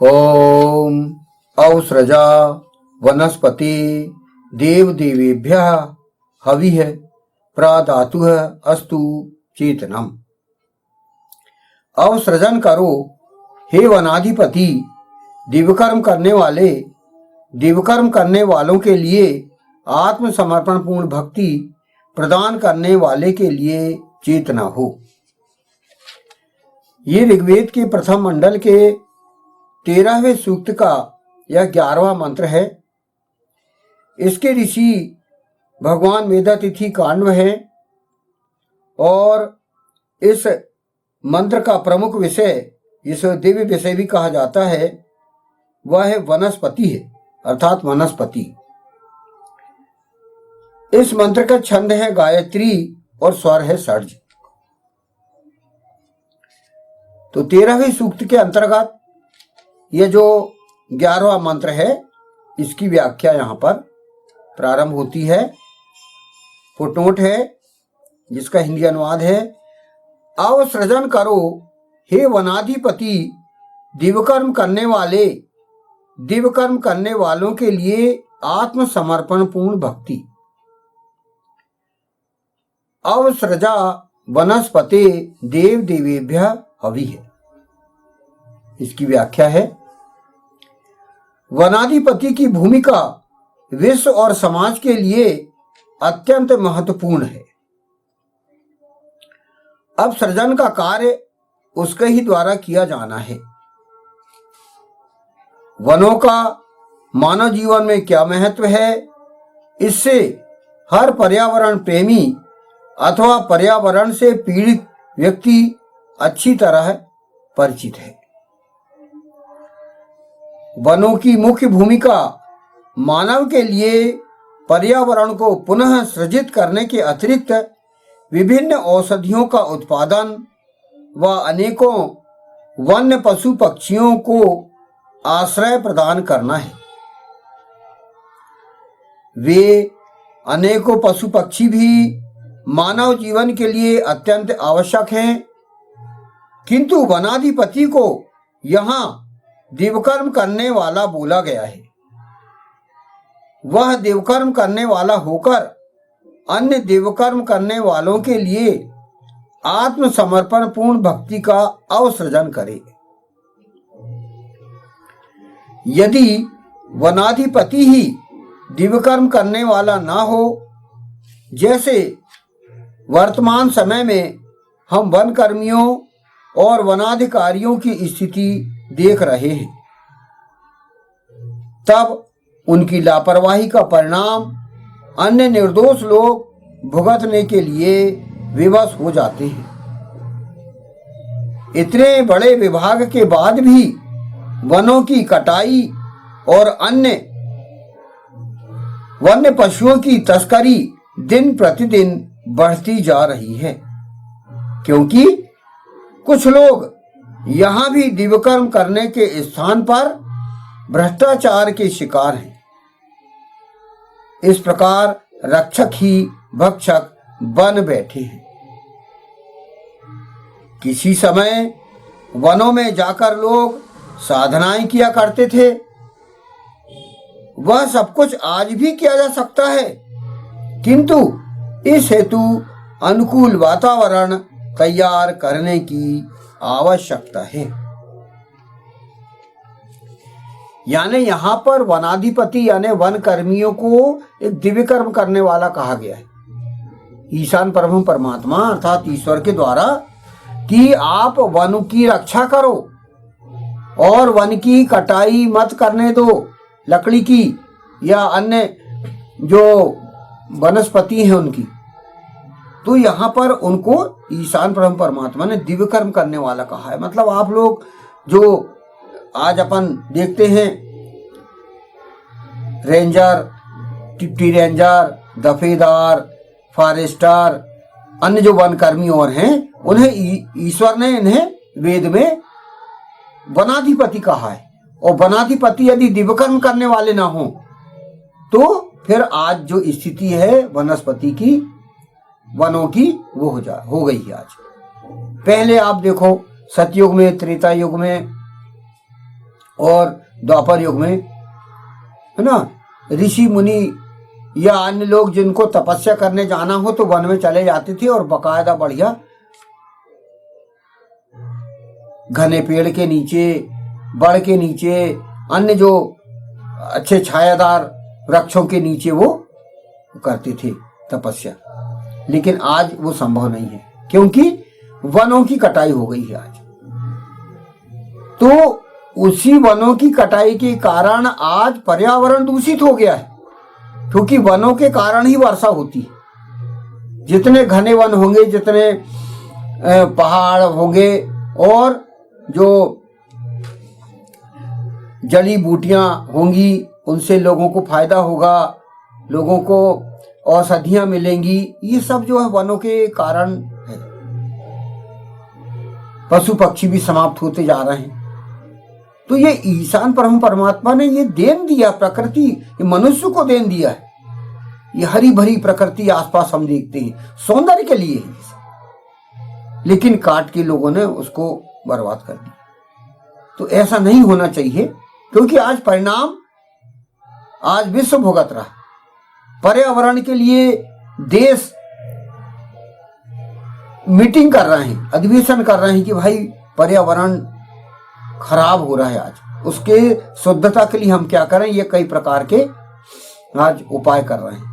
ओम औसृजा वनस्पति देव देवेभ्यः हविः प्रादातुः अस्तु चेतनम। अवसृजन करो हे वनाधिपति, दिव्यकर्म करने वालों के लिए आत्मसमर्पण पूर्ण भक्ति प्रदान करने वाले के लिए चेतना हो। ये ऋग्वेद के प्रथम मंडल के 13वें सूक्त का यह 11वां मंत्र है। इसके ऋषि भगवान मेधातिथि काण्व है और इस मंत्र का प्रमुख विषय, जिसे दिव्य विषय भी कहा जाता है, वह है वनस्पति है, अर्थात वनस्पति। इस मंत्र का छंद है गायत्री और स्वर है षड्ज। तो 13वें सूक्त के अंतर्गत यह जो 11वां मंत्र है, इसकी व्याख्या यहां पर प्रारंभ होती है। फुटनोट है जिसका हिंदी अनुवाद है, अवसृजन करो हे वनाधिपति, दिव्यकर्म करने वालों के लिए आत्मसमर्पण पूर्ण भक्ति। अवसृजा वनस्पते देव देवेभ्यः हविः। इसकी व्याख्या है, वनाधिपति की भूमिका विश्व और समाज के लिए अत्यंत महत्वपूर्ण है। अब सृजन का कार्य उसके ही द्वारा किया जाना है। वनों का मानव जीवन में क्या महत्व है, इससे हर पर्यावरण प्रेमी अथवा पर्यावरण से पीड़ित व्यक्ति अच्छी तरह परिचित है। वनों की मुख्य भूमिका मानव के लिए पर्यावरण को पुनः सृजित करने के अतिरिक्त विभिन्न औषधियों का उत्पादन व अनेकों वन्य पशु पक्षियों को आश्रय प्रदान करना है। वे अनेकों पशु पक्षी भी मानव जीवन के लिए अत्यंत आवश्यक हैं, किंतु वनाधिपति को यहाँ दिव्यकर्म करने वाला बोला गया है। वह दिव्यकर्म करने वाला होकर अन्य दिव्यकर्म करने वालों के लिए आत्मसमर्पण पूर्ण भक्ति का अवसृजन करे। यदि वनाधिपति ही दिव्यकर्म करने वाला ना हो, जैसे वर्तमान समय में हम वन कर्मियों और वनाधिकारियों की स्थिति देख रहे हैं, तब उनकी लापरवाही का परिणाम अन्य निर्दोष लोग भुगतने के लिए विवश हो जाते हैं। इतने बड़े विभाग के बाद भी वनों की कटाई और अन्य वन्य पशुओं की तस्करी दिन प्रतिदिन बढ़ती जा रही है, क्योंकि कुछ लोग यहाँ भी दिव्यकर्म करने के स्थान पर भ्रष्टाचार के शिकार हैं। इस प्रकार रक्षक ही भक्षक बन बैठे हैं। किसी समय वनों में जाकर लोग साधनाएं किया करते थे। वह सब कुछ आज भी किया जा सकता है, किंतु इस हेतु अनुकूल वातावरण तैयार करने की आवश्यकता है। यानी यहाँ पर वनाधिपति यानी वन कर्मियों को एक दिव्य कर्म करने वाला कहा गया है, ईशान परम परमात्मा अर्थात ईश्वर के द्वारा, कि आप वन की रक्षा करो और वन की कटाई मत करने दो, लकड़ी की या अन्य जो वनस्पति है उनकी। तो यहाँ पर उनको ईशान परम परमात्मा ने दिव्य कर्म करने वाला कहा है। मतलब आप लोग जो आज अपन देखते हैं रेंजर, डिप्टी रेंजर, दफेदार, फॉरेस्टर, अन्य जो वन कर्मी और हैं, उन्हें ईश्वर ने इन्हें वेद में वनाधिपति कहा है। और वनाधिपति यदि दिव्यकर्म करने वाले ना हो तो फिर आज जो स्थिति है वनस्पति की, वनों की, वो हो गई है आज। पहले आप देखो सतयुग में, त्रेता युग में और द्वापर युग में, है ना, ऋषि मुनि या अन्य लोग जिनको तपस्या करने जाना हो तो वन में चले जाते थे और बकायदा बढ़िया घने पेड़ के नीचे, बड़ के नीचे, अन्य जो अच्छे छायादार वृक्षों के नीचे वो करते थे तपस्या। लेकिन आज वो संभव नहीं है, क्योंकि वनों की कटाई हो गई है आज। तो उसी वनों की कटाई के कारण आज पर्यावरण दूषित हो गया है, क्योंकि वनों के कारण ही वर्षा होती है। जितने घने वन होंगे, जितने पहाड़ होंगे और जो जड़ी बूटियां होंगी, उनसे लोगों को फायदा होगा, लोगों को औषधियां मिलेंगी। ये सब जो है वनों के कारण है। पशु पक्षी भी समाप्त होते जा रहे हैं। तो ये ईशान परमात्मा ने ये देन दिया, प्रकृति ये मनुष्य को देन दिया है। ये हरी भरी प्रकृति आसपास हम देखते हैं, सौंदर्य के लिए है, लेकिन काट के लोगों ने उसको बर्बाद कर दिया। तो ऐसा नहीं होना चाहिए, क्योंकि आज परिणाम आज विश्व भुगत रहा। पर्यावरण के लिए देश मीटिंग कर रहे हैं, अधिवेशन कर रहे हैं कि भाई पर्यावरण खराब हो रहा है। आज उसके शुद्धता के लिए हम क्या करें, ये कई प्रकार के आज उपाय कर रहे हैं।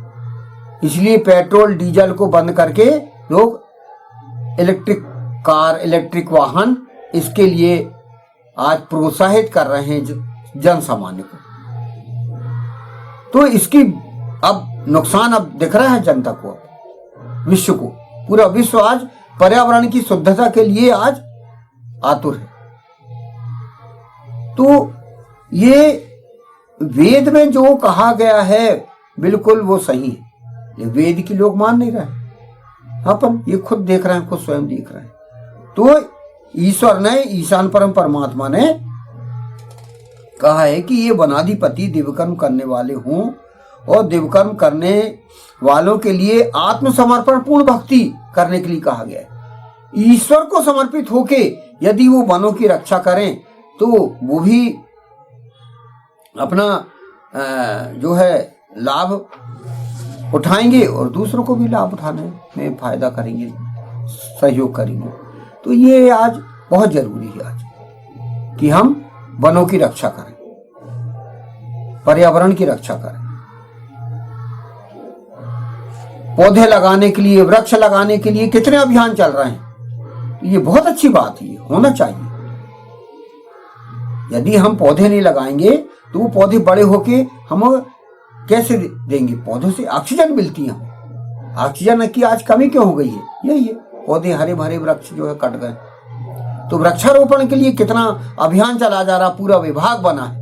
इसलिए पेट्रोल डीजल को बंद करके लोग इलेक्ट्रिक कार, इलेक्ट्रिक वाहन, इसके लिए आज प्रोत्साहित कर रहे हैं जन सामान्य को। तो इसकी अब नुकसान अब दिख रहा है जनता को, विश्व को। पूरा विश्व आज पर्यावरण की शुद्धता के लिए आज आतुर है। तो ये वेद में जो कहा गया है बिल्कुल वो सही है। ये वेद की लोग मान नहीं रहे, अपन ये खुद देख रहे हैं, खुद स्वयं देख रहे हैं। तो ईश्वर ने, ईशान परमात्मा ने कहा है कि ये वनाधिपति दिव्यकर्म करने वाले हों, और दिव्यकर्म करने वालों के लिए आत्मसमर्पण पूर्ण भक्ति करने के लिए कहा गया है। ईश्वर को समर्पित होके यदि वो वनों की रक्षा करें तो वो भी अपना जो है लाभ उठाएंगे और दूसरों को भी लाभ उठाने में फायदा करेंगे, सहयोग करेंगे। तो ये आज बहुत जरूरी है आज कि हम वनों की रक्षा करें, पर्यावरण की रक्षा करें। पौधे लगाने के लिए, वृक्ष लगाने के लिए कितने अभियान चल रहे हैं। ये बहुत अच्छी बात है, होना चाहिए। यदि हम पौधे नहीं लगाएंगे तो वो पौधे बड़े होके हम कैसे देंगे। पौधों से ऑक्सीजन मिलती है, ऑक्सीजन की आज कमी क्यों हो गई है, यही है, पौधे हरे भरे वृक्ष जो है कट गए। तो वृक्षारोपण के लिए कितना अभियान चला जा रहा, पूरा विभाग बना है,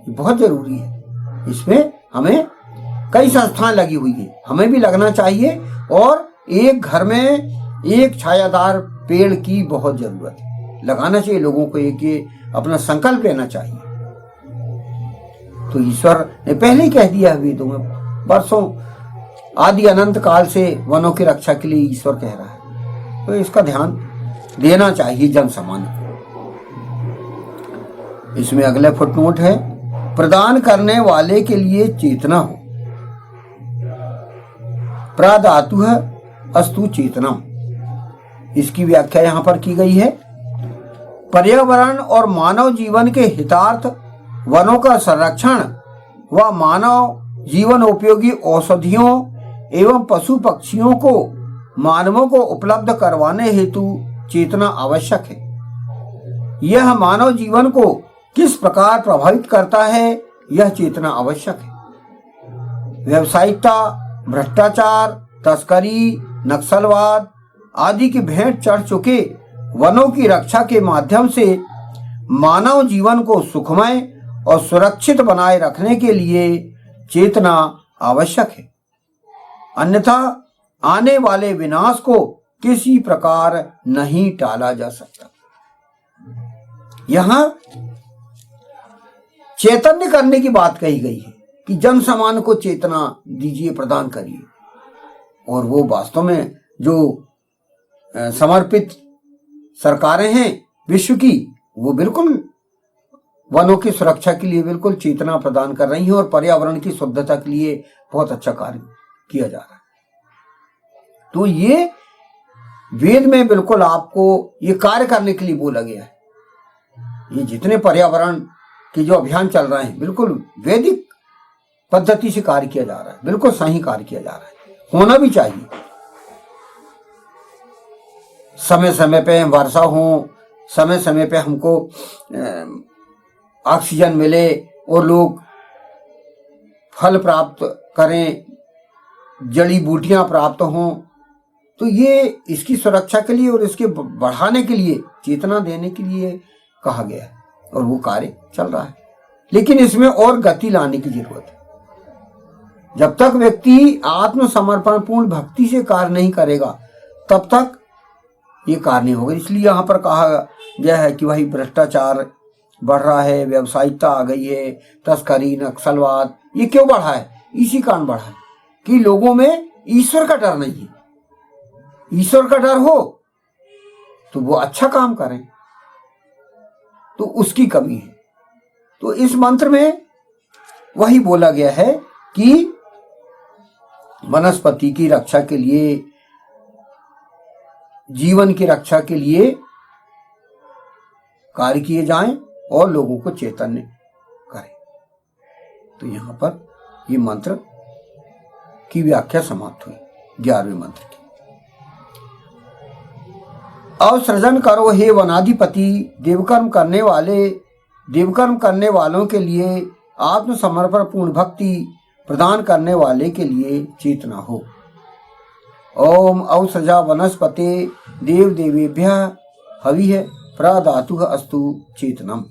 ये बहुत जरूरी है। इसमें हमें कई संस्थाएं लगी हुई है, हमें भी लगना चाहिए। और एक घर में एक छायादार पेड़ की बहुत जरूरत है, लगाना चाहिए लोगों को। एक अपना संकल्प लेना चाहिए। तो ईश्वर ने पहले ही कह दिया वेदों में, वर्षों आदि अनंत काल से वनों की रक्षा के लिए ईश्वर कह रहा है। तो इसका ध्यान देना चाहिए जन सामान्य को। इसमें अगले फुटनोट है, प्रदान करने वाले के लिए चेतना हो, प्रादातु अस्तु चेतनम। इसकी व्याख्या यहां पर की गई है, पर्यावरण और मानव जीवन के हितार्थ वनों का संरक्षण व मानव जीवन उपयोगी औषधियों एवं पशु पक्षियों को मानवों को उपलब्ध करवाने हेतु चेतना आवश्यक है। यह मानव जीवन को किस प्रकार प्रभावित करता है, यह चेतना आवश्यक है। व्यावसायिकता, भ्रष्टाचार, तस्करी, नक्सलवाद आदि की भेंट चढ़ चुके वनों की रक्षा के माध्यम से मानव जीवन को सुखमय और सुरक्षित बनाए रखने के लिए चेतना आवश्यक है। अन्यथा आने वाले विनाश को किसी प्रकार नहीं टाला जा सकता। यहां चैतन्य करने की बात कही गई है कि जन सामान्य को चेतना दीजिए, प्रदान करिए। और वो वास्तव में जो समर्पित सरकारें हैं विश्व की, वो बिल्कुल वनों की सुरक्षा के लिए बिल्कुल चेतना प्रदान कर रही हैं और पर्यावरण की शुद्धता के लिए बहुत अच्छा कार्य किया जा रहा है। तो ये वेद में बिल्कुल आपको ये कार्य करने के लिए बोला गया है। ये जितने पर्यावरण के जो अभियान चल रहे हैं बिल्कुल वैदिक पद्धति से कार्य किया जा रहा है, बिल्कुल सही कार्य किया जा रहा है, होना भी चाहिए। समय समय पे वर्षा हो, समय समय पे हमको ऑक्सीजन मिले और लोग फल प्राप्त करें, जड़ी बूटियां प्राप्त हों। तो ये इसकी सुरक्षा के लिए और इसके बढ़ाने के लिए, चेतना देने के लिए कहा गया है और वो कार्य चल रहा है। लेकिन इसमें और गति लाने की जरूरत है। जब तक व्यक्ति आत्मसमर्पण पूर्ण भक्ति से कार्य नहीं करेगा तब तक ये कार्य नहीं होगा। इसलिए यहाँ पर कहा गया है कि भाई भ्रष्टाचार बढ़ रहा है, व्यावसायिकता आ गई है, तस्करी, नक्सलवाद, ये क्यों बढ़ा है? इसी कारण बढ़ा है कि लोगों में ईश्वर का डर नहीं है। ईश्वर का डर हो तो वो अच्छा काम करें, तो उसकी कमी है। तो इस मंत्र में वही बोला गया है कि वनस्पति की रक्षा के लिए, जीवन की रक्षा के लिए कार्य किए जाएं और लोगों को चैतन्य करें। तो यहां पर ये मंत्र की व्याख्या समाप्त हुई 11वें मंत्र की। अवसृजन करो हे वनाधिपति, देवकर्म करने वालों के लिए, आत्मसमर्पण पूर्ण भक्ति प्रदान करने वाले के लिए चेतना हो। ओम अवसृजा वनस्पते देव देवेभ्यः हविः प्रददातु अस्तु चेतनम।